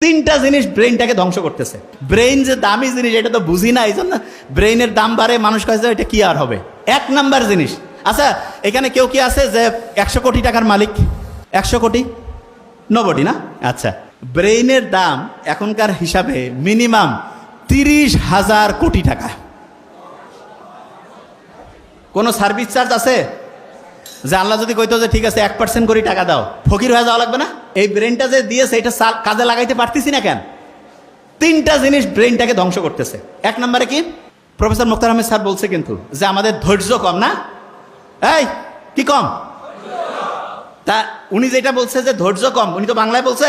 তিনটা জিনিস ব্রেইনটাকে ধ্বংস করতেছে। ব্রেইন যে দামি জিনিস এটা তো বুঝি না, এই জন্য ব্রেইনের দাম বাড়ে, মানুষ কাছে এটা কি আর হবে। এক নাম্বার জিনিস। আচ্ছা, এখানে কেউ কি আছে যে 100 কোটি টাকার মালিক? 100 কোটি নবডি না? আচ্ছা, ব্রেইনের দাম এখনকার হিসাবে মিনিমাম 30,000 কোটি টাকা। কোনো সার্ভিস চার্জ আছে? যে আল্লাহ যদি কইতো যে ঠিক আছে 1% করে টাকা দাও, ফকির হয়ে যাওয়া লাগবে না? এই ব্রেনটা যে দিয়েছে এটা কাজে লাগাইতে পারতেছি না কেন? তিনটা জিনিস ব্রেনটাকে ধ্বংস করতেছে। এক নম্বরে কি, প্রফেসর মুখতার আহমেদ স্যার বলছে কিন্তু যে আমাদের ধৈর্য কম না? এই কি কম? তা উনি যেটা বলছে যে ধৈর্য কম, উনি তো বাংলায় বলছে,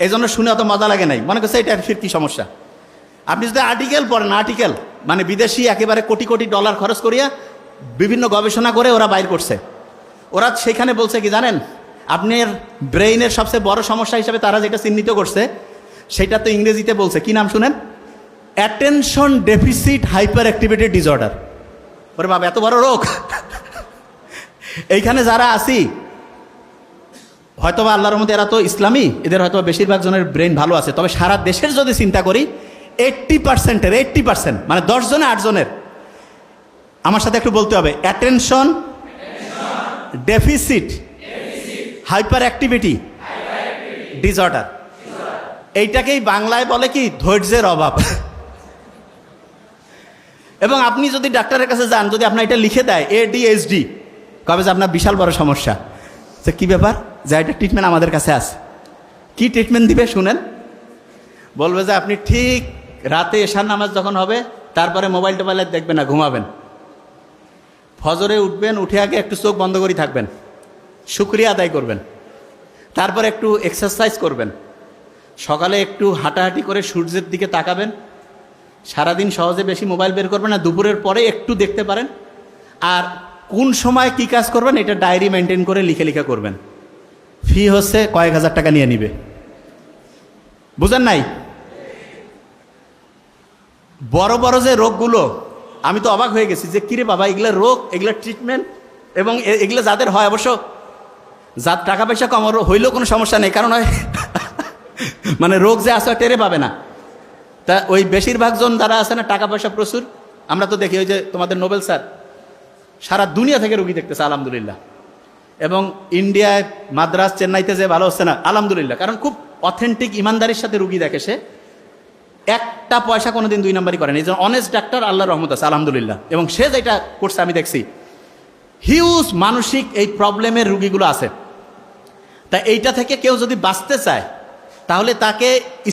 এই জন্য শুনে অত মজা লাগে নাই, মনে করছে এটা ফির কি সমস্যা। আপনি যদি আর্টিকেল পড়েন, আর্টিকেল মানে বিদেশি একেবারে কোটি কোটি ডলার খরচ করিয়া বিভিন্ন গবেষণা করে ওরা বাইর করছে, ওরা সেখানে বলছে কি জানেন, আপনার ব্রেইনের সবচেয়ে বড় সমস্যা হিসেবে তারা যেটা চিহ্নিত করছে সেটা তো ইংরেজিতে বলছে, কি নাম শুনেন? Attention deficit hyper activity disorder. ওরে বাবা, এত বড় রোগ! এইখানে যারা আছি হয়তোবা আল্লাহর মধ্যে এরা তো ইসলামী, এদের হয়তো বেশিরভাগ জনের ব্রেন ভালো আছে, তবে সারা দেশের যদি চিন্তা করি 80% মানে 10 জনে 8 জনের, আমার সাথে একটু বলতে হবে, attention deficit hyper activity disorder. এইটাকেই বাংলায় বলে কি, ধৈর্যের অভাব। এবং আপনি যদি ডাক্তারের কাছে যান, যদি আপনার এটা লিখে দেয় ADHD, কবে যে আপনার বিশাল বড় সমস্যা। তো কি ব্যাপার, যে এটা ট্রিটমেন্ট আমাদের কাছে আছে। কি ট্রিটমেন্ট দিবে শুনেন? বলবে যে আপনি ঠিক রাতে এশার নামাজ যখন হবে তারপরে মোবাইল টোবাইল দেখবেন না, ঘুমাবেন। ফজরে উঠবেন, উঠে আগে একটু চোখ বন্ধ করে থাকবেন, শুকরিয়া আদায় করবেন, তারপর একটু এক্সারসাইজ করবেন, সকালে একটু হাঁটাহাঁটি করে সূর্যের দিকে তাকাবেন, সারাদিন সহজে বেশি মোবাইল বের করবেন না, দুপুরের পরে একটু দেখতে পারেন, আর কোন সময় কি কাজ করবেন এটা ডায়েরি মেনটেন করে লিখে লিখে করবেন। ফি হচ্ছে কয়েক হাজার টাকা নিয়ে নিবে, বুঝেন নাই? বড় বড় যে রোগগুলো, আমি তো অবাক হয়ে গেছি যে কিরে বাবা, এগুলো রোগ, এগুলো ট্রিটমেন্ট, এবং এগুলো যাদের হয়, অবশ্য যার টাকা পয়সা কম হইলেও কোনো সমস্যা নেই, কারণ মানে রোগ যে আসে টেরে পাবে না। তা ওই বেশিরভাগ জন যারা আছে না, টাকা পয়সা প্রচুর, আমরা তো দেখি ওই যে তোমাদের নোবেল স্যার সারা দুনিয়া থেকে রুগী দেখতেছে আলহামদুলিল্লাহ, এবং ইন্ডিয়ায় মাদ্রাস চেন্নাইতে যে ভালো হচ্ছে না আলহামদুলিল্লাহ, কারণ খুব অথেন্টিক ইমানদারির সাথে রুগী দেখে, সে একটা পয়সা কোনোদিন দুই নাম্বারই করেন, এই জন্য অনেস্ট ডাক্তার আল্লাহর রহমত আছে আলহামদুলিল্লাহ। এবং সে যেটা করছে আমি দেখছি, হিউজ মানসিক এই প্রবলেমের রুগীগুলো আছে। তা এইটা থেকে কেউ যদি বাঁচতে চায় তাহলে তাকে